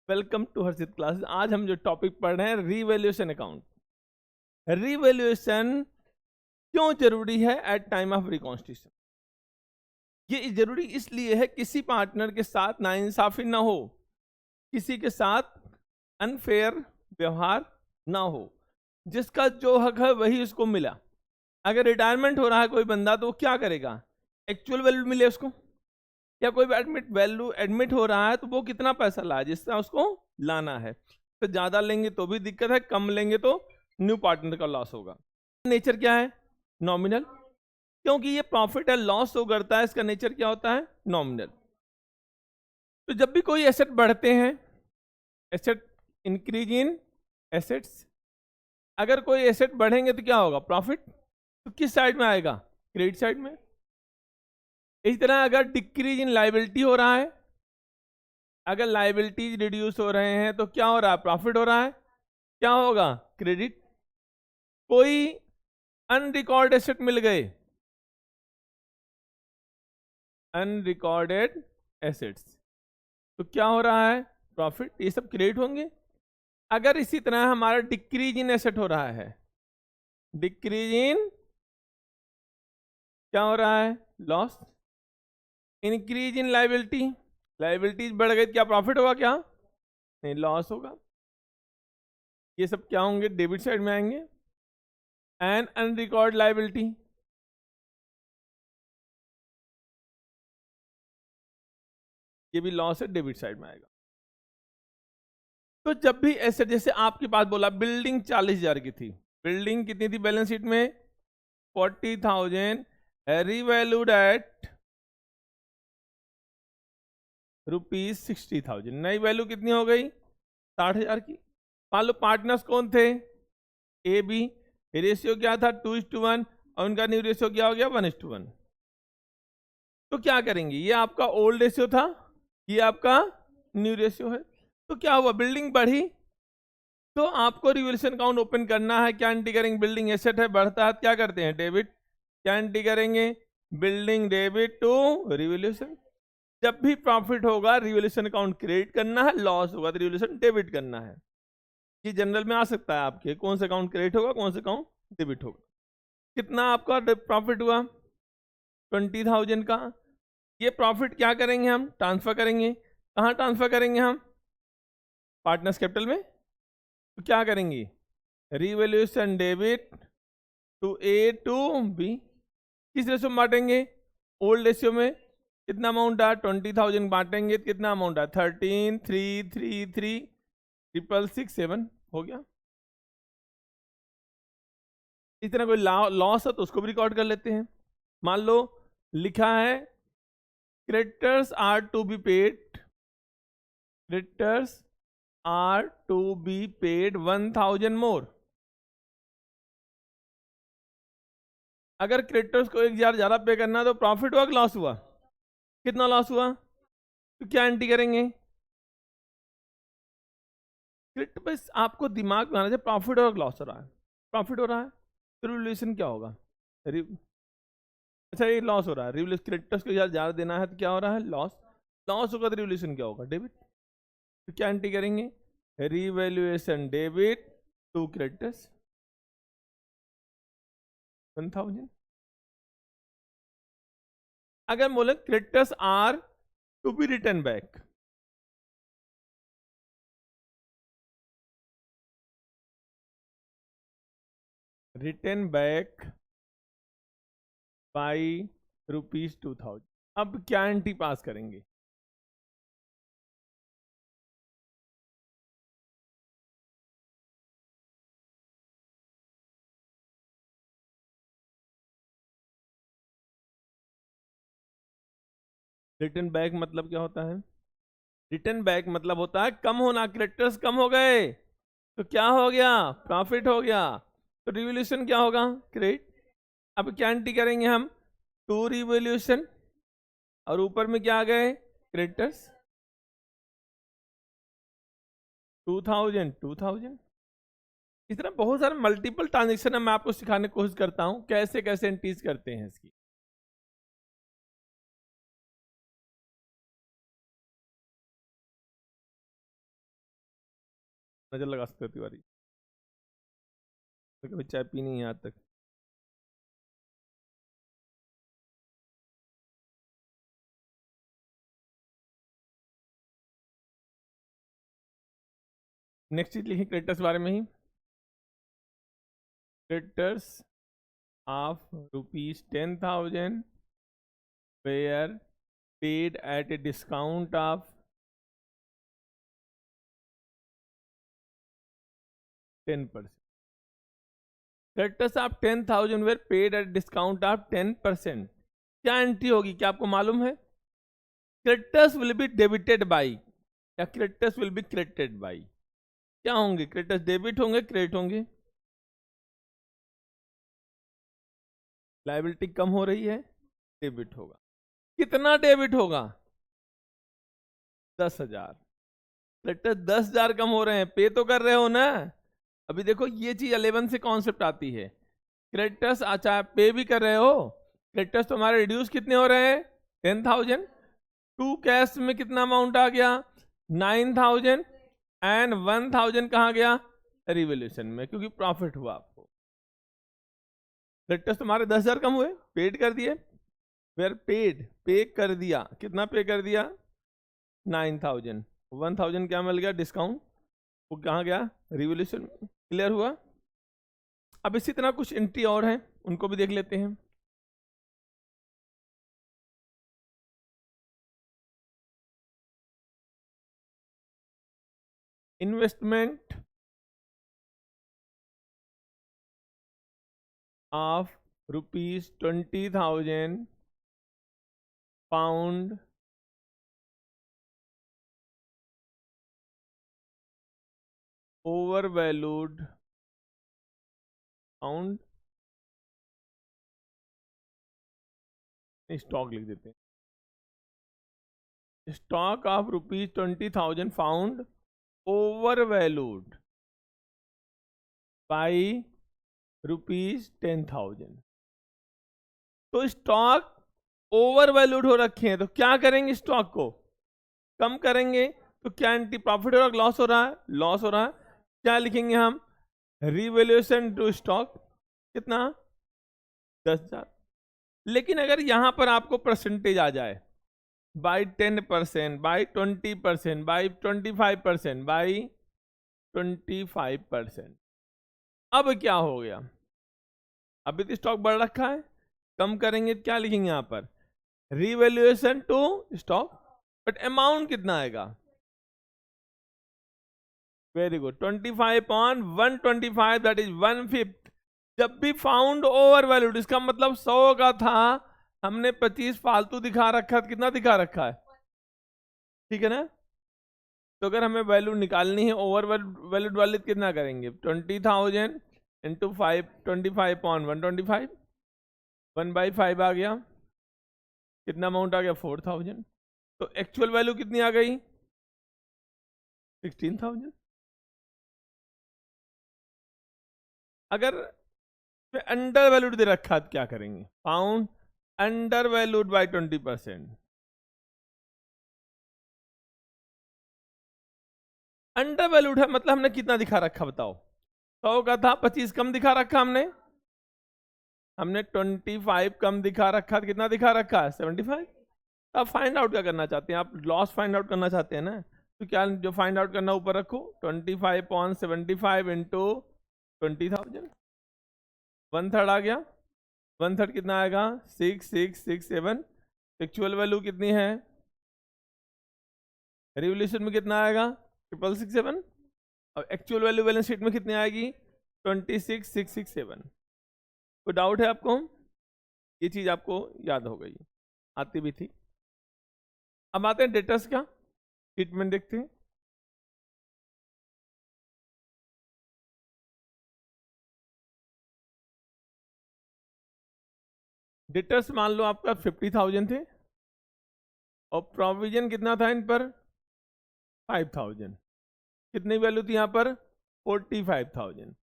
Welcome to Harshit classes. आज हम जो टॉपिक पढ़ रहे हैं रीवैल्यूएशन अकाउंट। रीवैल्यूएशन क्यों जरूरी है एट टाइम ऑफ रिकॉन्स्टिट्यूशन? ये जरूरी इसलिए है किसी पार्टनर के साथ नाइंसाफी ना हो, किसी के साथ अनफेयर व्यवहार ना हो, जिसका जो हक है वही उसको मिला। अगर रिटायरमेंट हो रहा है कोई बंदा तो वो क्या करेगा? एक्चुअल वैल्यू मिले उसको, या कोई एडमिट हो रहा है तो वो कितना पैसा लाए जिससे उसको लाना है। तो ज्यादा लेंगे तो भी दिक्कत है, कम लेंगे तो न्यू पार्टनर का लॉस होगा। नेचर क्या है? नॉमिनल। क्योंकि ये प्रॉफिट है लॉस तो करता है, इसका नेचर क्या होता है? नॉमिनल। तो जब भी कोई एसेट बढ़ते हैं, एसेट इंक्रीज इन एसेट्स, अगर कोई एसेट बढ़ेंगे तो क्या होगा? प्रॉफिट। तो किस साइड में आएगा? क्रेडिट साइड में। इसी तरह अगर डिक्रीज इन लाइबिलिटी हो रहा है, अगर लाइबिलिटीज रिड्यूस हो रहे हैं तो क्या हो रहा है? प्रॉफिट हो रहा है। क्या होगा? क्रेडिट। कोई अनरिकॉर्ड एसेट मिल गए, अनरिकॉर्डेड एसेट्स, तो क्या हो रहा है? प्रॉफिट। ये सब क्रेडिट होंगे। अगर इसी तरह हमारा डिक्रीज इन एसेट हो रहा है, डिक्रीज इन क्या हो रहा है? Loss. Increase in liability, liabilities बढ़ गई, क्या प्रॉफिट होगा? क्या नहीं, लॉस होगा। ये सब क्या होंगे? डेबिट साइड में आएंगे। एंड अनरिकॉर्ड लाइबिलिटी, ये भी लॉस है, डेबिट साइड में आएगा। तो जब भी एसेट, जैसे आपके पास बोला बिल्डिंग 40,000 की थी, बिल्डिंग कितनी थी बैलेंस शीट में? 40,000, रिवैल्यूड एट ₹60,000। नई वैल्यू कितनी हो गई? 60,000 की। मान लो पार्टनर्स कौन थे? A B. रेशियो क्या था? 2:1, और उनका न्यू रेशियो क्या हो गया? 1:1। तो क्या करेंगे? ये आपका ओल्ड रेशियो था, ये आपका न्यू रेशियो है। तो क्या हुआ? बिल्डिंग बढ़ी तो आपको रिवैल्यूएशन अकाउंट ओपन करना है। क्या एंट्री करेंगे? बिल्डिंग एसेट है, बढ़ता है, क्या करते हैं? डेबिट। क्या एंट्री करेंगे? Building debit to revaluation. जब भी प्रॉफिट होगा रिवैल्यूएशन अकाउंट क्रेडिट करना है, लॉस होगा तो रिवैल्यूएशन डेबिट करना है। ये जनरल में आ सकता है आपके, कौन सा अकाउंट क्रेडिट होगा, कौन सा अकाउंट डेबिट होगा। कितना आपका प्रॉफिट हुआ? 20,000 का। ये प्रॉफिट क्या करेंगे? हम ट्रांसफर करेंगे। कहाँ ट्रांसफर करेंगे? हम पार्टनर्स कैपिटल में। तो क्या करेंगे? Revaluation debit to A to B. किस रेशियो में बांटेंगे? ओल्ड रेशियो में। कितना अमाउंट है? 20,000 बांटेंगे तो कितना अमाउंट है? 13,333,667 हो गया। इस तरह कोई लॉस है तो उसको भी रिकॉर्ड कर लेते हैं। मान लो लिखा है creditors are to be paid, creditors are to be paid 1,000 more. अगर क्रेडिटर्स को 1,000 ज्यादा पे करना है तो प्रॉफिट हुआ कि लॉस हुआ? कितना लॉस हुआ? तो क्या एंट्री करेंगे? क्रेडिट बस आपको दिमाग में आना चाहिए, प्रॉफिट और लॉस हो रहा है, प्रॉफिट हो रहा है तो रिवैल्यूएशन क्या होगा? अच्छा, ये लॉस हो रहा है, रिवैल्यूएशन क्रेडिटर्स को ज्यादा देना है तो क्या हो रहा है? लॉस। लॉस होगा तो रिवैल्यूएशन क्या होगा? डेबिट। तो क्या एंट्री करेंगे? Revaluation debit to creditors 1,000। अगर बोले creditors are to be return back, return back by ₹2,000, अब क्या एंट्री पास करेंगे? रिटर्न बैक मतलब क्या होता है? रिटर्न बैक मतलब होता है कम होना। क्रेडिटर्स कम हो गए तो क्या हो गया? प्रॉफिट हो गया। तो रिवैल्यूएशन क्या होगा? क्रेडिट। अब क्या एंट्री करेंगे हम? टू रिवैल्यूएशन, और ऊपर में क्या आ गए? क्रेडिटर्स 2,000 2,000। इस तरह बहुत सारे मल्टीपल ट्रांजेक्शन मैं आपको सिखाने की कोशिश करता हूं कैसे कैसे एंट्रीज करते हैं इसकी। नजर लगा सकते हो तिवारी, तो कभी चाय पी नहीं है आज तक। नेक्स्ट चीज लिखी क्रेडिटर्स बारे में ही, creditors of ₹10,000 were paid at a discount of 10%. Creditors of 10,000 were paid at discount of 10%. क्या एंट्री होगी, क्या आपको मालूम है? Creditors will be debited by या creditors will be credited by, क्या होंगे? क्रेडिटर्स डेबिट होंगे, क्रेडिट होंगे। लायबिलिटी कम हो रही है, डेबिट होगा। कितना डेबिट होगा? 10,000। क्रेडिटर्स 10,000 कम हो रहे हैं, पे तो कर रहे हो ना। अभी देखो ये चीज 11 से कॉन्सेप्ट आती है। क्रेडिटर्स अच्छा पे भी कर रहे हो, क्रेडिटर्स तो हमारे रिड्यूस कितने हो रहे हैं? 10,000। टू कैश में कितना अमाउंट आ गया? 9,000 एंड 1,000 कहाँ गया? रिवोल्यूशन में, क्योंकि प्रॉफिट हुआ आपको। क्रेडिटर्स तुम्हारे 10,000 कम हुए, पेड कर दिए। वेर पेड, पे कर दिया, कितना पे कर दिया? 9,000। 1,000 क्या मिल गया? डिस्काउंट, वो कहाँ गया? रिवोल्यूशन। क्लियर हुआ? अब इसी तरह कुछ एंट्री और हैं, उनको भी देख लेते हैं। Investment of ₹20,000 overvalued pound, stock लिख देते हैं। Stock of ₹20,000 found overvalued by ₹10,000। तो स्टॉक ओवर वैल्यूड हो रखे हैं, तो क्या करेंगे? स्टॉक को कम करेंगे। तो क्या एंटी प्रॉफिट हो रहा है, लॉस हो रहा है? लॉस हो रहा है। क्या लिखेंगे हम? रिवैल्यूएशन टू स्टॉक कितना? 10,000। लेकिन अगर यहां पर आपको परसेंटेज आ जाए बाई 10%, बाई 20%, बाई 25%, बाई 25%, अब क्या हो गया? अभी तो स्टॉक बढ़ रखा है, कम करेंगे, क्या लिखेंगे यहां पर? Revaluation to stock, but amount कितना आएगा? Very good, 25/125, that is 1/5। जब भी फाउंड ओवर वैल्यूड, इसका मतलब 100 का था, हमने 25 फालतू दिखा रखा, कितना दिखा रखा है? ठीक है ना? तो अगर हमें वैल्यू निकालनी है ओवर वैल्यूड वाली, कितना करेंगे? 20,000 इंटू 5, 25/125, 1/5 आ गया। कितना अमाउंट आ गया? 4,000। तो एक्चुअल वैल्यू कितनी आ गई? 16,000। अगर अंडर वैल्यूड दे रखा तो क्या करेंगे? Found under valued bye 20%। Under valued है मतलब हमने कितना दिखा रखा बताओ? 100 का था, 25 कम दिखा रखा हमने 25 कम दिखा रखा, कितना दिखा रखा है? 75। अब फाइंड आउट क्या करना चाहते हैं आप? लॉस फाइंड आउट करना चाहते हैं ना? तो क्या जो फाइंड आउट करना ऊपर रखो, 25/75 इंटू 20,000, 1/3 आ गया। 1/3 कितना आएगा? 6,667। एक्चुअल वैल्यू कितनी है? रिवोल्यूशन में कितना आएगा? 6,667। अब एक्चुअल वैल्यू बैलेंस शीट में कितनी आएगी? 26,667। कोई डाउट है आपको? ये चीज आपको याद हो गई, आती भी थी। अब आते हैं डेटर्स का ट्रीटमेंट देखते हैं। डेटर्स मान लो आपका 50,000 थे और प्रोविजन कितना था इन पर? 5,000। कितनी वैल्यू थी यहाँ पर? 45,000।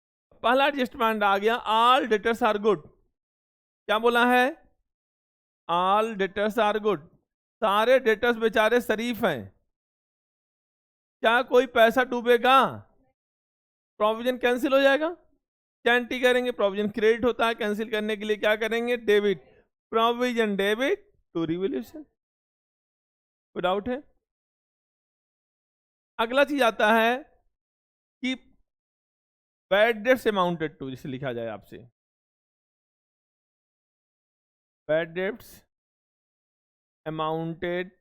पहला एडजस्टमेंट आ गया, ऑल डेटर्स आर गुड। क्या बोला है? All debtors are good. सारे डेटर्स बेचारे शरीफ हैं। क्या कोई पैसा डूबेगा? प्रोविजन कैंसिल हो जाएगा, क्या एंट्री करेंगे, प्रोविजन क्रेडिट होता है, कैंसिल करने के लिए क्या करेंगे, debit, provision debit to revolution. कोई डाउट है? अगला चीज आता है कि बैड डेट्स अमाउंटेड टू, जिसे लिखा जाए आपसे, बैड डेट्स अमाउंटेड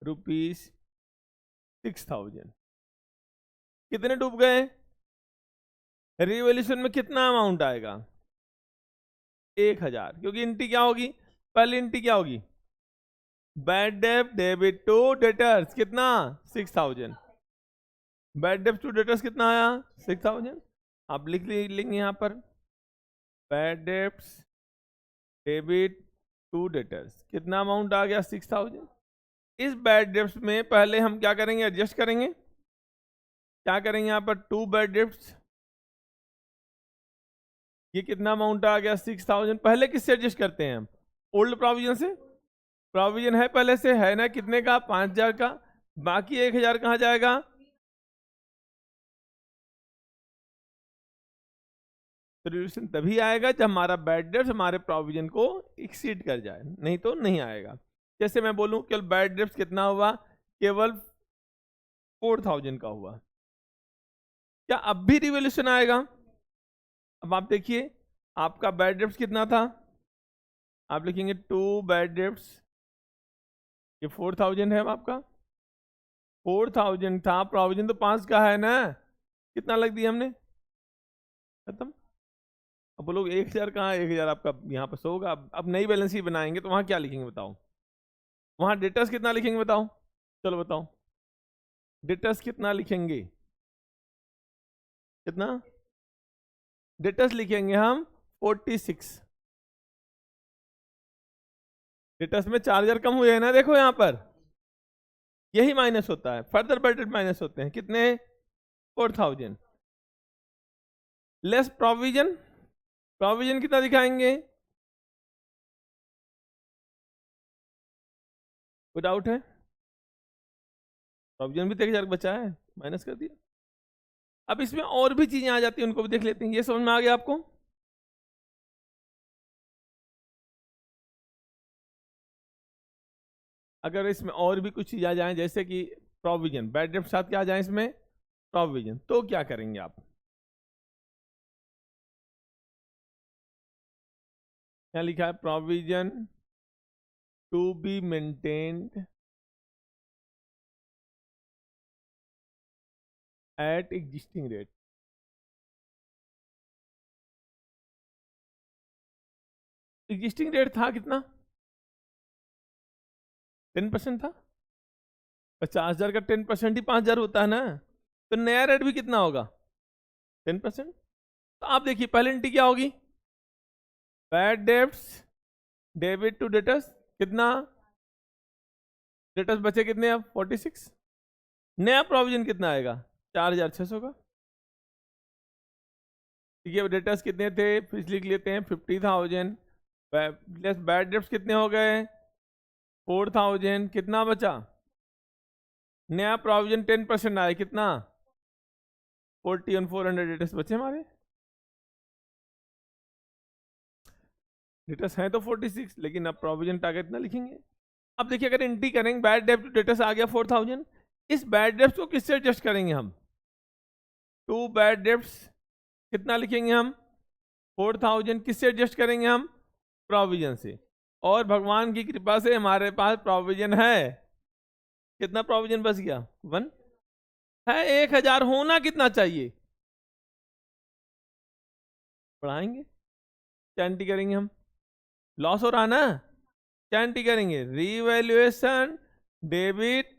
₹6,000। कितने डूब गए? रिवोल्यूशन में कितना अमाउंट आएगा? 1000, क्योंकि एंट्री क्या होगी, पहली एंट्री क्या होगी, bad debt debit to debtors, कितना, 6000। बैड डेट टू डेटर्स कितना आया, 6000। आप लिख लेंगे यहाँ पर, bad debts debit to debtors, कितना अमाउंट आ गया, 6000। इस बैड डेट्स में पहले हम क्या करेंगे, एडजस्ट करेंगे, क्या करेंगे यहाँ पर, टू बैड डेट्स, ये कितना अमाउंट आ गया, 6000। पहले किससे एडजस्ट करते हैं हम, ओल्ड प्रोविजन से, प्रोविजन है पहले से, है ना, कितने का, 5000 का, बाकी 1000 कहाँ जाएगा, रिवोल्यूशन तभी आएगा जब हमारा बैड डेट्स हमारे प्रोविजन को एक्सीड कर जाए, नहीं तो नहीं आएगा। जैसे मैं बोलूं केवल बैड डेट्स कितना हुआ, केवल 4000 का हुआ, क्या अब भी रिवोल्यूशन आएगा? अब आप देखिए, आपका बैड डेट्स कितना था, आप लिखेंगे टू बैड डेट्स, ये 4000 है, अब आपका 4000 था, प्रोविजन तो 5 का है ना, कितना लग दिया हमने, खत्म। अब बोलो 1000 कहाँ, 1000 आपका यहाँ पर होगा। अब नई बैलेंस शीट बनाएंगे तो वहां क्या लिखेंगे बताओ, वहां डेटर्स कितना लिखेंगे बताओ, चलो बताओ, डेटर्स कितना लिखेंगे, कितना डेटर्स लिखेंगे हम, 46। डेटर्स में 4000 कम हुए हैं ना, देखो यहाँ पर, यही माइनस होता है, फर्दर बैडेड माइनस होते हैं, कितने, 4000 लेस प्रोविजन, प्रोविजन कितना दिखाएंगे, कोई डाउट है, प्रोविजन भी तो 1000 बचा है, माइनस कर दिया। अब इसमें और भी चीजें आ जाती हैं, उनको भी देख लेते हैं, ये समझ में आ गया आपको, अगर इसमें और भी कुछ चीज आ जाए, जैसे कि प्रोविजन, बैड डेट साथ क्या आ जाए इसमें, प्रोविजन, तो क्या करेंगे आप, क्या लिखा है, provision to be maintained at existing rate, existing rate था कितना, 10% था, 50,000 का 10% ही 5000 होता है ना, तो नया रेट भी कितना होगा, 10%। तो आप देखिए पहले एंट्री क्या होगी, bad debts debit to debtors, कितना, डेटर्स बचे कितने अब, 46, नया प्रोविजन कितना आएगा, 4600 का, ठीक है। डेटर्स कितने थे, फिर लिख लेते हैं 50,000, प्लस बैड डेब्ट्स कितने हो गए, 4000, कितना बचा, नया प्रोविजन 10% आया, कितना, 40 और 400 डेटर्स बचे हमारे, डेटर्स हैं तो 46, लेकिन अब प्रोविजन टारगेट ना लिखेंगे। अब देखिए अगर एंट्री करेंगे, बैड डेब्ट टू डेटर्स आ गया 4000, इस बैड डेब्ट को किससे एडजस्ट करेंगे हम, टू बैड डेब्ट्स कितना लिखेंगे हम, 4000, किससे एडजस्ट करेंगे हम, प्रोविजन से, और भगवान की कृपा से हमारे पास प्रोविजन है, कितना प्रोविजन बच गया, 1 है, 1000 होना कितना चाहिए, बढ़ाएंगे, क्या एंट्री करेंगे हम, लॉस हो रहा ना, क्या एंट्री करेंगे, revaluation debit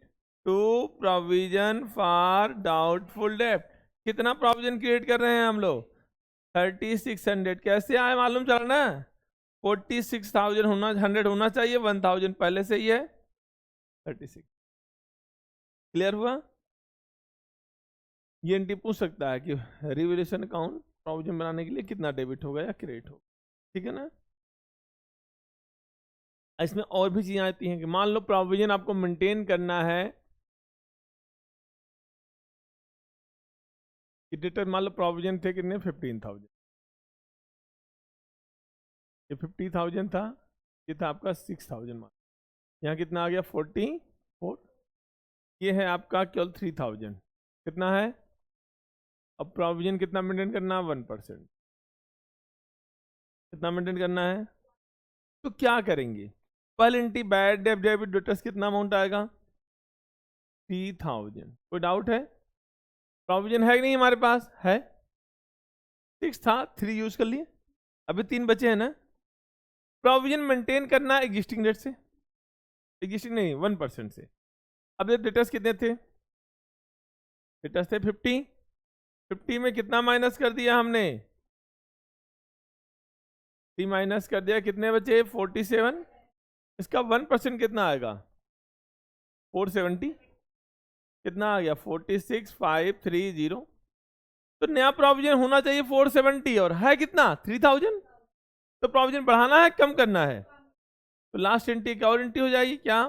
to provision for doubtful डेब्ट, कितना प्रोविजन क्रिएट कर रहे हैं हम लोग, 3600, कैसे आए मालूम चला ना, 46,000 होना, 100 होना चाहिए, 1000 पहले से ही है, 36, क्लियर हुआ। ये एंट्री पूछ सकता है कि रिवैल्यूएशन अकाउंट प्रोविजन बनाने के लिए कितना डेबिट होगा या क्रेडिट होगा, ठीक है ना। इसमें और भी चीजें आती हैं कि मान लो प्रोविजन आपको मेंटेन करना है कि डेटर मान लो प्रोविजन थे कितने 15,000, ये 50,000 था, ये था आपका 6,000, यहाँ कितना आ गया 44, ये है आपका केवल 3,000, कितना है। अब प्रोविजन कितना मेंटेन करना है 1%, कितना मेंटेन करना है। तो क्या करेंगे, पहले बैड डेट डेबिट डेटर्स कितना अमाउंट आएगा 3,000, कोई डाउट है। प्रोविजन है कि नहीं हमारे पास है, 6 था 3 यूज कर लिए, अभी 3 बचे हैं ना। प्रोविजन मेंटेन करना एग्जिस्टिंग डेट से, एग्जिस्टिंग नहीं 1% से। अब ये डेटर्स कितने थे, डेटर्स थे 50 में कितना माइनस कर दिया हमने, 3 माइनस कर दिया, कितने बचे 47, इसका 1% कितना आएगा 470, कितना आ गया 46,530। तो नया प्रोविजन होना चाहिए 470 और है कितना 3,000। तो प्रोविजन बढ़ाना है कम करना है, तो लास्ट एंट्री क्या और एंट्री हो जाएगी, क्या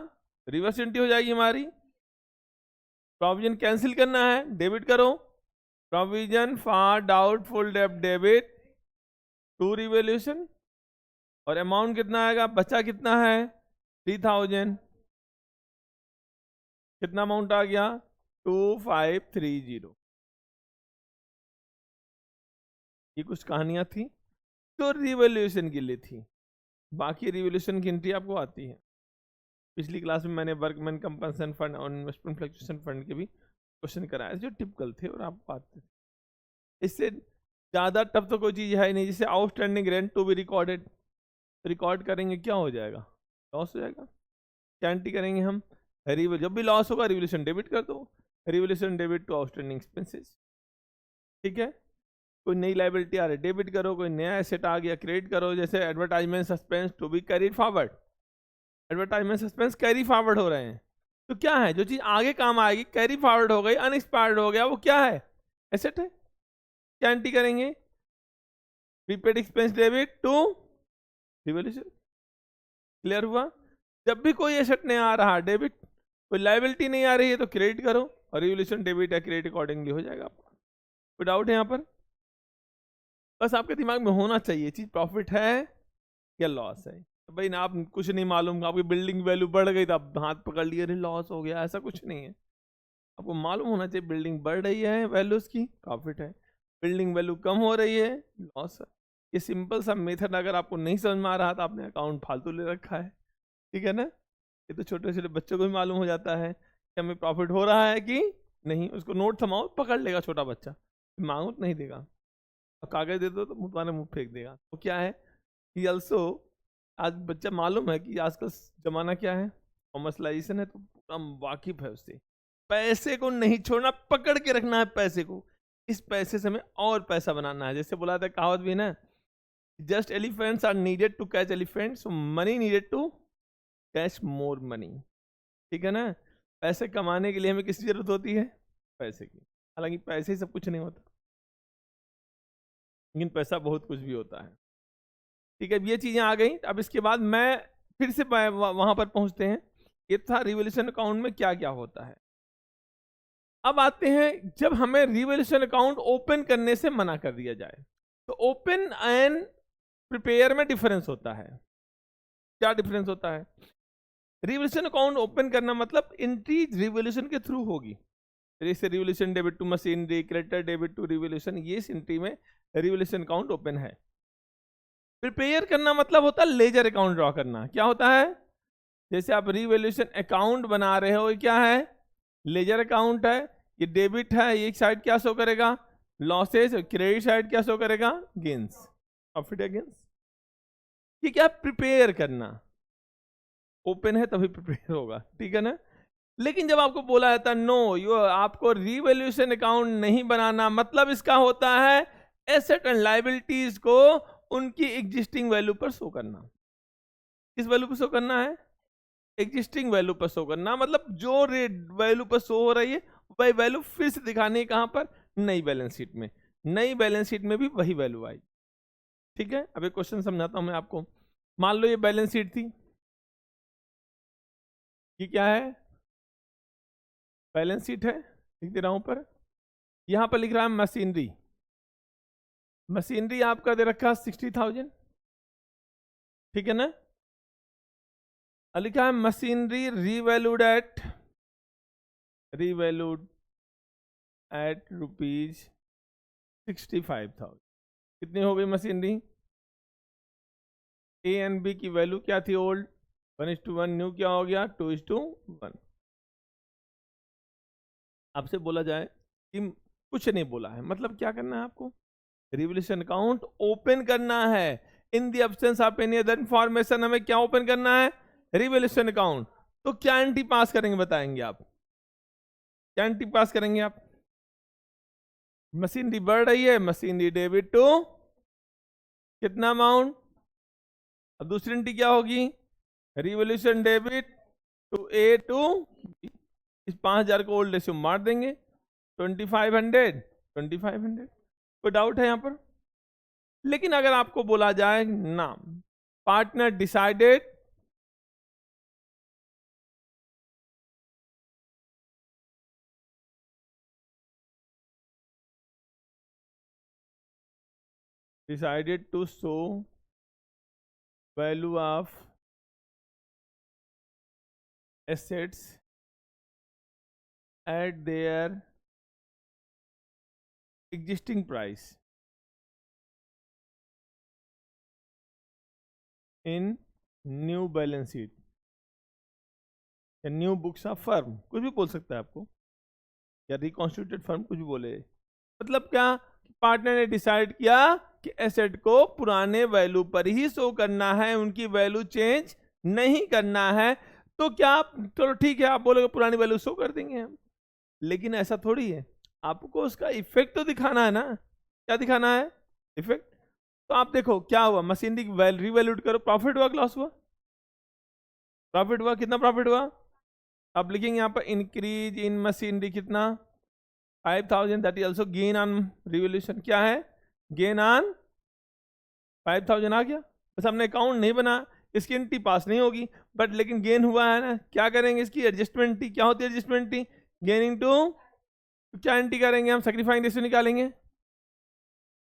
रिवर्स एंट्री हो जाएगी हमारी। प्रोविजन कैंसिल करना है, डेबिट करो, प्रोविजन फॉर डाउटफुल डेब्ट डेबिट टू रिवैल्यूएशन, और अमाउंट कितना आएगा, बचा कितना है 3,000, कितना अमाउंट आ गया 2530। ये कुछ कहानियां थी जो रिवैल्यूएशन के लिए थी, बाकी रिवैल्यूएशन की एंट्री आपको आती है। पिछली क्लास में मैंने वर्कमैन कंपनसेशन फंड और इन्वेस्टमेंट फ्लक्चुएशन फंड के भी क्वेश्चन कराए जो टिपिकल थे और आपको आते थे। इससे ज़्यादा टफ तो कोई चीज़ है नहीं। जैसे outstanding rent to be recorded, record करेंगे क्या हो जाएगा, लॉस हो जाएगा। क्या एंट्री करेंगे हम, जब भी लॉस होगा रिवैल्यूएशन डेबिट कर दो, revaluation debit to outstanding expenses, ठीक है। कोई नई लाइबिलिटी आ रही है डेबिट करो, कोई नया एसेट आ गया क्रेडिट करो। जैसे advertisement suspense to be carried forward, advertisement suspense carry forward हो रहे हैं, तो क्या है जो चीज़ आगे काम आएगी कैरी फॉरवर्ड हो गई, अनएक्सपायर्ड हो गया, वो क्या है एसेट है। क्या एंट्री करेंगे, prepaid expense debit to revaluation, clear हुआ। जब भी कोई एसेट नहीं आ रहा डेबिट, कोई लाइबिलिटी नहीं आ रही है तो क्रेडिट करो, और रिवैल्यूएशन डेबिट या क्रेडिट अकॉर्डिंगली हो जाएगा आपका। कोई डाउट है यहाँ पर, बस आपके दिमाग में होना चाहिए चीज प्रॉफिट है या लॉस है। तो भाई ना आप कुछ नहीं मालूम, आपकी बिल्डिंग वैल्यू बढ़ गई तो आप हाथ पकड़ लिए अरे लॉस हो गया, ऐसा कुछ नहीं है। आपको मालूम होना चाहिए बिल्डिंग बढ़ रही है वैल्यू उसकी प्रॉफिट है, बिल्डिंग वैल्यू कम हो रही है लॉस है। ये सिंपल सा मेथड अगर आपको नहीं समझ में आ रहा तो आपने अकाउंट फालतू ले रखा है, ठीक है ना। ये तो छोटे छोटे बच्चों को भी मालूम हो जाता है कि हमें प्रॉफिट हो रहा है कि नहीं। उसको नोट थमाओ पकड़ लेगा छोटा बच्चा, मांगो तो नहीं देगा, और कागज दे दो तो मुंह तुम्हारे मुंह फेंक देगा। तो क्या है कि ऑल्सो आज बच्चा मालूम है कि आजकल जमाना क्या है कॉमर्शलाइजेशन है, तो पूरा वाकिफ है उससे। पैसे को नहीं छोड़ना, पकड़ के रखना है पैसे को, इस पैसे से हमें और पैसा बनाना है। जैसे बोला था कहावत भी ना, just elephants are needed to catch elephants, money needed to catch more money, ठीक है ना। पैसे कमाने के लिए हमें किसकी जरूरत होती है, पैसे की। हालांकि पैसे ही सब कुछ नहीं होता, लेकिन पैसा बहुत कुछ भी होता है, ठीक है। ये चीजें आ गई। अब इसके बाद मैं फिर से वहां पर पहुंचते हैं। ये था रिवैल्यूएशन अकाउंट में क्या क्या होता है। अब आते हैं जब हमें रिवैल्यूएशन अकाउंट ओपन करने से मना कर दिया जाए, तो ओपन एंड प्रिपेयर में डिफरेंस होता है। क्या डिफरेंस होता है, रिवैल्यूएशन अकाउंट ओपन करना मतलब एंट्री रिवैल्यूएशन के थ्रू होगी, जैसे revaluation debit to machinery, creditor debit to revaluation, ये एंट्री में रिवैल्यूएशन अकाउंट ओपन है। प्रिपेयर करना मतलब होता है लेजर अकाउंट ड्रॉ करना। क्या होता है, जैसे आप रिवैल्यूएशन अकाउंट बना रहे हो, ये क्या है लेजर अकाउंट है, ये डेबिट है, ये साइड क्या शो करेगा लॉसेस, क्रेडिट साइड क्या शो करेगा गेन्स, प्रॉफिट या गेन्स। ये क्या प्रिपेयर करना, ओपन है तभी प्रिपेयर होगा, ठीक है ना। लेकिन जब आपको बोला जाता है नो यो आपको रिवैल्यूएशन अकाउंट नहीं बनाना, मतलब इसका होता है एसेट एंड लायबिलिटीज को उनकी एग्जिस्टिंग वैल्यू पर शो करना। किस वैल्यू पर शो करना है, एग्जिस्टिंग वैल्यू पर शो करना। मतलब जो वैल्यू पर शो हो रही है वही वैल्यू फिर से दिखानी है कहां पर, नई बैलेंस शीट में। नई बैलेंस शीट में भी वही वैल्यू आई, ठीक है। अब एक क्वेश्चन समझाता हूं मैं आपको। मान लो ये बैलेंस शीट थी, ये क्या है बैलेंस शीट है, लिख दे रहा हूं पर, यहां पर लिख रहा है मशीनरी, मशीनरी आपका दे रखा है 60,000, ठीक है ना। लिखा है मशीनरी रीवैल्यूड एट ₹65,000। कितनी हो गई मशीनरी? ए एंड बी की वैल्यू क्या थी? ओल्ड 1:1, न्यू क्या हो गया? 2:1। आपसे बोला जाए कि कुछ नहीं बोला है, मतलब क्या करना है आपको? रिवोल्यूशन अकाउंट ओपन करना है। In the absence of any other information हमें क्या ओपन करना है? Revolution account. तो क्या एंट्री पास करेंगे बताएंगे आप? क्या एंट्री पास करेंगे आप? मशीनरी बढ़ रही है, मशीनरी डेबिट टू कितना अमाउंट? अब दूसरी एंट्री क्या होगी? Revolution debit to A to B. इस 5,000 को ओल्ड रेशियो मार देंगे, 2500। कोई डाउट है यहां पर? लेकिन अगर आपको बोला जाए ना, partner decided to show value of assets at their existing price in new balance sheet या न्यू बुक्स ऑफ फर्म, कुछ भी बोल सकता है आपको, या रिकॉन्स्टिट्यूटेड फर्म, कुछ भी बोले। मतलब क्या? पार्टनर ने डिसाइड किया कि एसेट को पुराने वैल्यू पर ही शो करना है, उनकी वैल्यू चेंज नहीं करना है। तो क्या चलो ठीक है, आप बोलोगे पुरानी वैल्यू शो कर देंगे हम, लेकिन ऐसा थोड़ी है, आपको उसका इफेक्ट तो दिखाना है ना। क्या दिखाना है? इफेक्ट। तो आप देखो क्या हुआ, मशीनरी रिवैल्यूट करो, प्रॉफिट हुआ लॉस हुआ? प्रॉफिट हुआ। कितना प्रॉफिट हुआ? आप लिखेंगे यहाँ पर इंक्रीज इन मशीनरी कितना? 5,000। That is also gain on revolution. क्या है? गेन ऑन 5,000 आ गया। बस हमने अकाउंट नहीं बना, इसकी एंट्री पास नहीं होगी, बट लेकिन गेन हुआ है ना। क्या करेंगे? इसकी एडजस्टमेंट। क्या होती है एडजस्टमेंट? गेनिंग टू, क्या एंट्री करेंगे हम? सेक्रीफाइंग रेशियो निकालेंगे।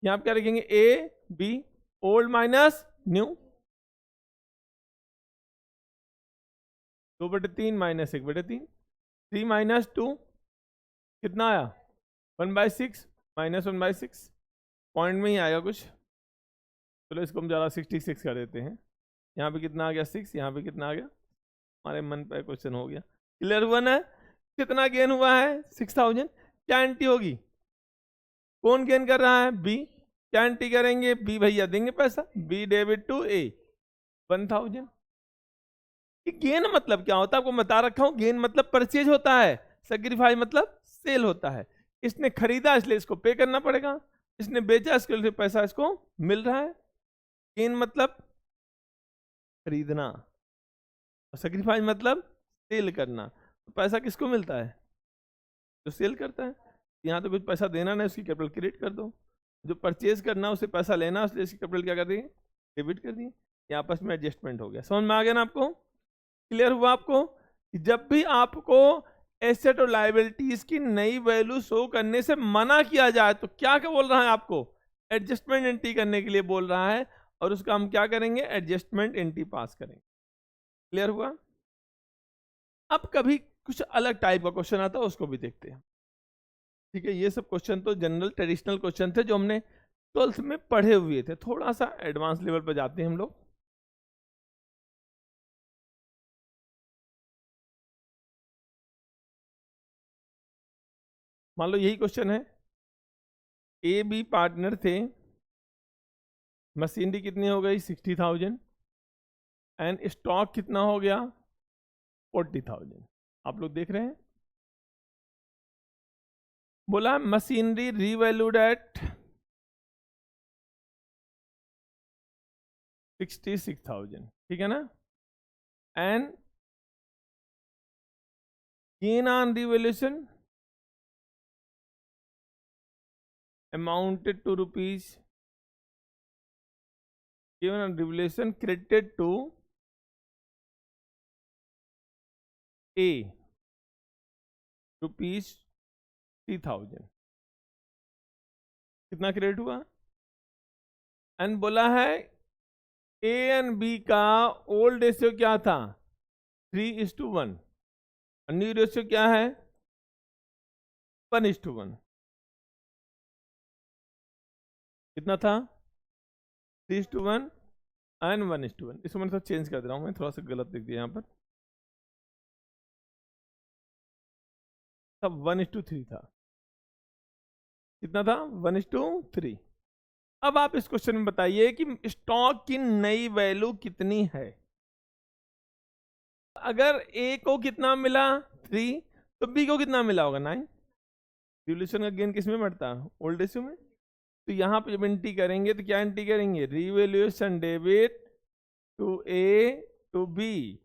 यहाँ पे क्या लिखेंगे? A B, old minus new, 2/3 minus 1/3, 3 minus 2 कितना आया? 1/6 माइनस 1/6, पॉइंट में ही आएगा कुछ। चलो इसको हम ज़्यादा 66 कर देते हैं। यहाँ पे कितना आ गया? 6। यहाँ पे कितना आ गया? हमारे मन पे क्वेश्चन हो गया। क्लियर हुआ ना? कितना गेन हुआ है? 6,000। क्या एंट्री होगी? कौन गेन कर रहा है? बी। क्या एंट्री करेंगे? बी भैया देंगे पैसा, B debit to A 1,000। Gain मतलब क्या होता है आपको बता रखा हूं। गेन मतलब परचेज होता है, सेक्रीफाइस मतलब सेल होता है। इसने खरीदा इसलिए इसको पे करना पड़ेगा, इसने बेचा इसके लिए पैसा इसको मिल रहा है। गेन मतलब खरीदना, और सेक्रीफाइस मतलब सेल करना। तो पैसा किसको मिलता है? जो सेल करता है। यहाँ तो कुछ पैसा देना नहीं, उसकी कैपिटल क्रेडिट कर दो। जो परचेज करना उसे पैसा लेना, उसलिए इसकी कैपिटल क्या कर दिए? डेबिट कर दिए। ये आपस में एडजस्टमेंट हो गया। समझ में आ गया ना आपको? क्लियर हुआ आपको? कि जब भी आपको एसेट और लायबिलिटीज की नई वैल्यू शो करने से मना किया जाए तो क्या क्या बोल रहा है आपको? एडजस्टमेंट एंट्री करने के लिए बोल रहा है, और उसका हम क्या करेंगे? एडजस्टमेंट एंट्री पास करेंगे। क्लियर हुआ? अब कभी कुछ अलग टाइप का क्वेश्चन आता है, उसको भी देखते हैं। ठीक है, ये सब क्वेश्चन तो जनरल ट्रेडिशनल क्वेश्चन थे जो हमने 12th में पढ़े हुए थे। थोड़ा सा एडवांस लेवल पर जाते हैं हम लोग। मान लो यही क्वेश्चन है, ए बी पार्टनर थे, मशीनरी कितनी हो गई? 60,000, एंड स्टॉक कितना हो गया? 40,000। आप लोग देख रहे हैं, बोला मशीनरी रीवैल्यूड एट 66,000, ठीक है ना। And gain on revaluation amounted to rupees, given on revaluation credited to A rupees 3,000। कितना क्रिएट हुआ? एंड बोला है ए एंड बी का ओल्ड रेशियो क्या था? 3:1। न्यू रेशियो क्या है? 1:1। कितना था? 3:1 एंड 1:1। इसको मैं थोड़ा चेंज कर दे रहा हूँ, मैं थोड़ा सा गलत लिख दिया यहाँ पर, तब 1:3 था। कितना था? 1:3। अब आप इस क्वेश्चन में बताइए कि स्टॉक की नई वैल्यू कितनी है। अगर ए को कितना मिला? 3, तो बी को कितना मिला होगा? 9। रिवोल्यूशन का गेन किस में बढ़ता है? ओल्ड रेशियो में। तो यहाँ पे जब एंट्री करेंगे तो क्या एंट्री करेंगे? Revaluation debit to A to B.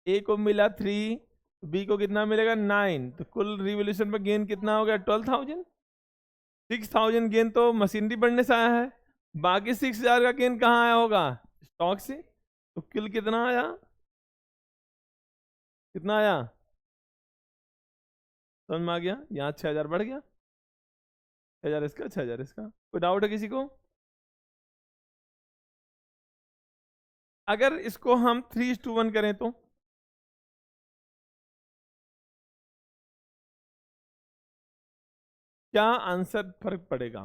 A को मिला 3, बी को कितना मिलेगा? 9। तो कुल रिवोल्यूशन पर गेन कितना हो गया? 12,000। 6,000 गेन तो मशीनरी बढ़ने से आया है, बाकी 6,000 का गेन कहाँ आया होगा? स्टॉक से। तो कुल कितना आया? कितना आया? समझ में आ गया? यहाँ 6,000 बढ़ गया, 6,000 इसका, 6,000 इसका। कोई डाउट है किसी को? अगर इसको हम 3:1 करें तो क्या आंसर फर्क पड़ेगा?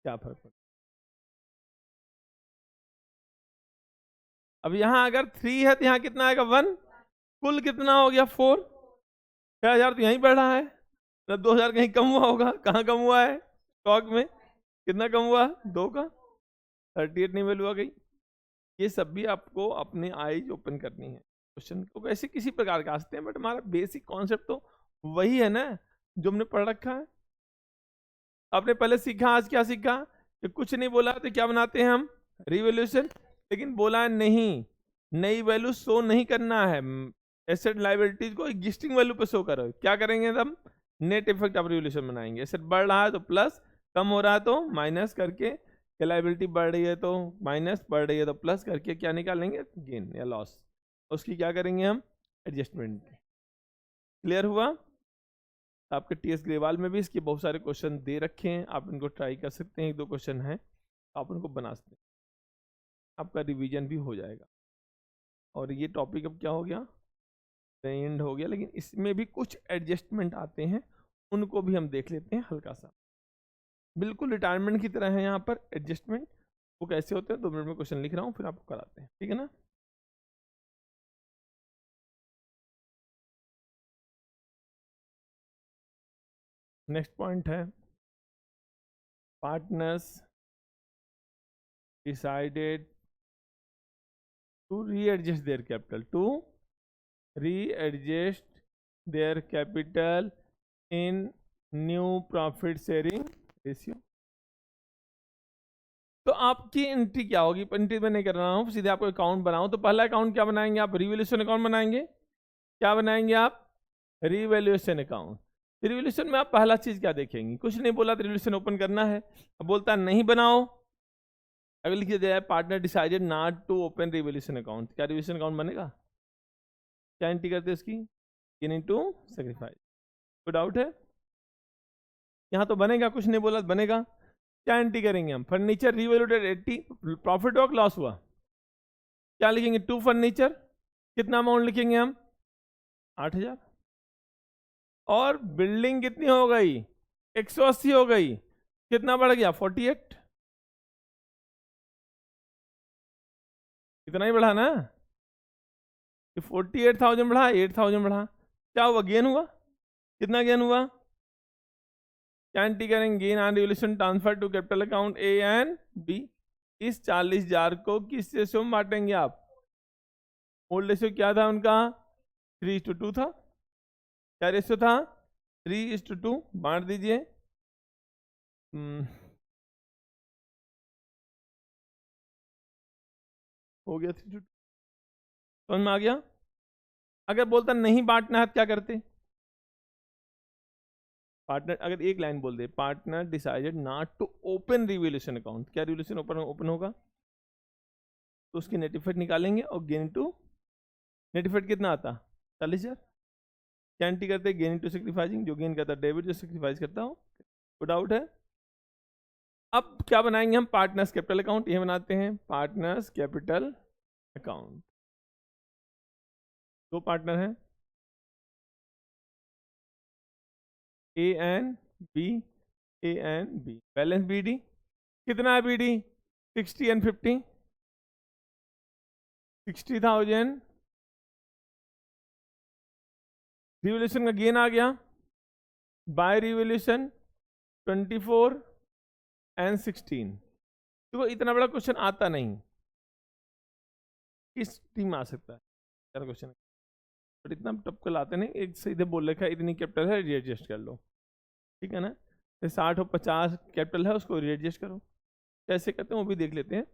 क्या फर्क पड़ेगा? अब यहां अगर 3 है तो यहां कितना आएगा? 1। कुल कितना हो गया? 4। 6,000 तो यहीं बढ़ रहा है, मतलब 2,000 कहीं कम हुआ होगा। कहाँ कम हुआ है? स्टॉक में। कितना कम हुआ? 2 का 38 नहीं वैल्यू आ गई। ये सब भी आपको अपने आईज ओपन करनी है। क्वेश्चन को वैसे किसी प्रकार का आते हैं, बट हमारा बेसिक कॉन्सेप्ट तो वही है ना जो हमने पढ़ रखा है। आपने पहले सीखा, आज क्या सीखा? कि कुछ नहीं बोला तो क्या बनाते हैं हम? रिवोल्यूशन। लेकिन बोला नहीं, नई वैल्यू शो नहीं करना है, एसेट लाइबिलिटीज को एग्जिस्टिंग वैल्यू पे शो करो। क्या करेंगे हम? नेट इफेक्ट ऑफ रिवोल्यूशन बनाएंगे। एसेट बढ़ रहा है तो प्लस, कम हो रहा है तो माइनस करके, लाइबिलिटी बढ़ रही है तो माइनस, बढ़ रही है तो प्लस करके क्या निकालेंगे? गेन या लॉस। उसकी क्या करेंगे हम? एडजस्टमेंट। क्लियर हुआ? आपके टीएस ग्रेवाल में भी इसके बहुत सारे क्वेश्चन दे रखे हैं, आप इनको ट्राई कर सकते हैं। 1-2 क्वेश्चन हैं, आप उनको बना सकते हैं, आपका रिवीजन भी हो जाएगा। और ये टॉपिक अब क्या हो गया? एंड हो गया। लेकिन इसमें भी कुछ एडजस्टमेंट आते हैं, उनको भी हम देख लेते हैं हल्का सा। बिल्कुल रिटायरमेंट की तरह है यहाँ पर एडजस्टमेंट। वो कैसे होते हैं 2 मिनट में क्वेश्चन लिख रहा हूँ, फिर आपको कराते हैं, ठीक है ना? नेक्स्ट पॉइंट है, partners decided to readjust their capital, to readjust their capital in new profit sharing ratio. तो आपकी एंट्री क्या होगी? एंट्री मैं नहीं कर रहा हूँ, सीधे आपको अकाउंट बनाओ। तो पहला अकाउंट क्या बनाएंगे आप? रिवोल्यूशन अकाउंट बनाएंगे। क्या बनाएंगे आप? Revaluation account. रिवोल्यूशन में आप पहला चीज क्या देखेंगे? कुछ नहीं बोला तो रिवोल्यूशन ओपन करना है। अब बोलता है नहीं बनाओ, अगर लिख दिया जाए partner decided not to open revolution account, क्या रिवोल्यूशन अकाउंट बनेगा? क्या एंट्री करते हैं इसकी? Gaining to sacrifice. कोई डाउट है? यहाँ तो बनेगा, कुछ नहीं बोला तो बनेगा। क्या एंट्री करेंगे हम? फर्नीचर रिवैल्यूटेड 80, प्रॉफिट हुआ लॉस हुआ? क्या लिखेंगे? To furniture. कितना अमाउंट लिखेंगे हम? 8,000। और बिल्डिंग कितनी हो गई? 180 हो गई। कितना बढ़ गया? 48। इतना ही बढ़ा ना? 48,000 बढ़ा, 8,000 बढ़ा। क्या हुआ? गेन हुआ। कितना गेन हुआ? क्या एंट्री करेंगे? Gain on revolution transfer to capital account A and B. इस 40,000 को किस रेशियो में बांटेंगे आप? ओल्ड रेशियो क्या था उनका? 3:2 था। क्या रेशियो था? 3:2। बांट दीजिए। हो गया 3:2। समझ में आ गया? अगर बोलता नहीं बांटना है तो क्या करते? पार्टनर अगर एक लाइन बोल दे, partner decided not to open revolution account, क्या रिवोल्यूशन ओपन होगा? तो उसकी नेट इफेक्ट निकालेंगे और गेन टू, नेट इफेक्ट कितना आता? 40,000। क्या एंट्री करते? गेन टू सेक्रीफाइसिंग, जो गेन करता डेबिट, जो सेक्रीफाइस करता हो। कोई डाउट है? अब क्या बनाएंगे हम, पार्टनर्स कैपिटल अकाउंट, ये बनाते हैं पार्टनर्स कैपिटल अकाउंट। दो पार्टनर हैं A and B, A and B, balance B D, कितना है बी डी, 60 एंड 50, 60,000। रिवोल्यूशन का गेन आ गया, बाय रिवोल्यूशन 24 एंड 16। देखो इतना बड़ा क्वेश्चन आता नहीं, किस टीम आ सकता है क्वेश्चन, बट इतना टप कर लाते नहीं, एक सीधे बोल रखा है इतनी कैपिटल है रीएडजस्ट कर लो, ठीक है ना। 60 और 50 कैपिटल है उसको रीएडजस्ट करो, कैसे करते हैं वो भी देख लेते हैं।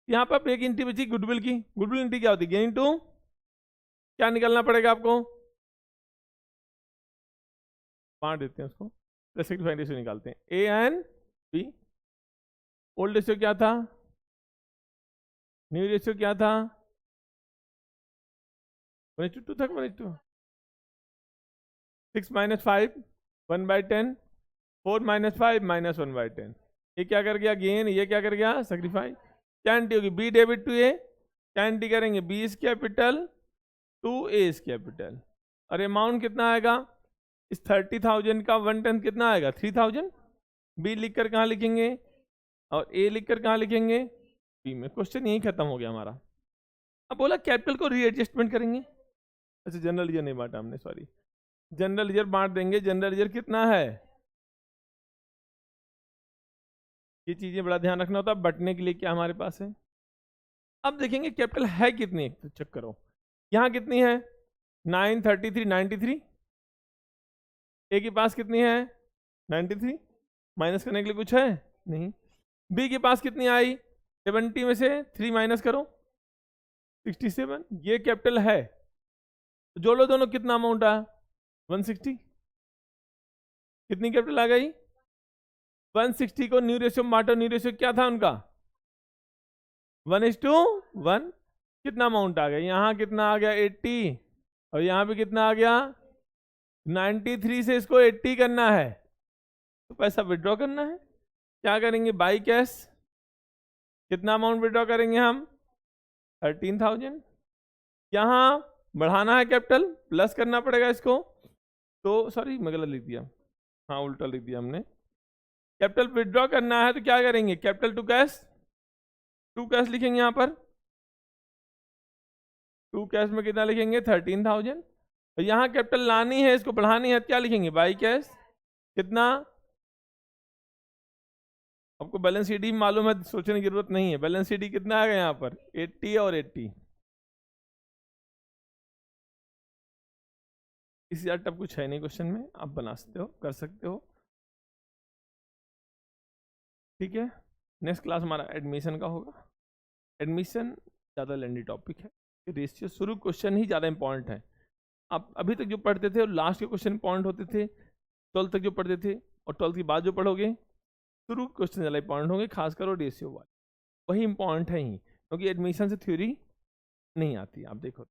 यहाँ पर एक एंट्री बची गुडविल की, गुडविल एंट्री क्या होती है, गेन टू, क्या निकालना पड़ेगा आपको, बांट देते हैं उसको, रेस्पेक्टिव रेशियो निकालते हैं, A and B. Old ratio क्या था, न्यू रेशियो क्या था, 1:2 था, 1:2, 6 - 5 1/10, 4 - 5 -1/10। ये क्या कर गया गेन, ये क्या कर गया सेक्रीफाइस। क्या एंट्री होगी, बी डेबिट टू ए, क्या एंट्री करेंगे, B is capital to A is capital, और अमाउंट कितना आएगा, इस 30,000 का 1/10 कितना आएगा 3,000। बी लिखकर कहाँ लिखेंगे और ए लिखकर कहाँ लिखेंगे, बी में। क्वेश्चन यही खत्म हो गया हमारा। अब बोला कैपिटल को रीएडजस्टमेंट करेंगे, अच्छा जनरल लीजर नहीं बांटा हमने, सॉरी, जनरल लीजर बांट देंगे। जनरल लीजर कितना है, ये चीजें बड़ा ध्यान रखना होता है, बटने के लिए क्या हमारे पास है। अब देखेंगे कैपिटल है कितनी, तो चेक करो यहाँ कितनी है 9, 33, 93। ए के पास कितनी है 93, माइनस करने के लिए कुछ है नहीं। बी के पास कितनी आई 70 में से 3 माइनस करो 67, ये कैपिटल है, तो जोड़ो दोनों, कितना अमाउंट आया 160। कितनी कैपिटल आ गई 160 को न्यू रेशियो में बांटो, न्यू रेशियो क्या था उनका 1:1। कितना अमाउंट आ गया, यहाँ कितना आ गया 80, और यहाँ पे कितना आ गया 93 से इसको 80 करना है, तो पैसा विड्रॉ करना है। क्या करेंगे बाई कैश, कितना अमाउंट विड्रॉ करेंगे हम 13,000। यहाँ बढ़ाना है कैपिटल, प्लस करना पड़ेगा इसको, तो सॉरी मैं गलत लिख दिया, हाँ उल्टा लिख दिया हमने। कैपिटल विड्रॉ करना है तो क्या करेंगे कैपिटल टू कैश लिखेंगे, यहाँ पर टू कैश में कितना लिखेंगे 13,000। और यहाँ कैपिटल लानी है, इसको बढ़ानी है, क्या लिखेंगे बाई कैश, कितना, आपको बैलेंस शीट ही मालूम है, सोचने की जरूरत नहीं है। बैलेंस शीट कितना आ गया यहाँ पर 80 और 80, इसी यार टप कुछ है नहीं क्वेश्चन में, आप बना सकते हो, कर सकते हो, ठीक है। नेक्स्ट क्लास हमारा एडमिशन का होगा। एडमिशन ज़्यादा लेंदी टॉपिक है, रेशियो शुरू क्वेश्चन ही ज़्यादा इंपॉर्टेंट है। आप अभी तक जो पढ़ते थे और लास्ट के क्वेश्चन इंपॉर्टेंट होते थे, 12th तक जो पढ़ते थे और 12th के बाद जो पढ़ोगे, शुरू क्वेश्चन ज़्यादा इंपॉर्टेंट होंगे, खासकर और रेशियो वाले वही इंपॉर्टेंट है ही, क्योंकि एडमिशन से थ्योरी नहीं आती, आप देखो।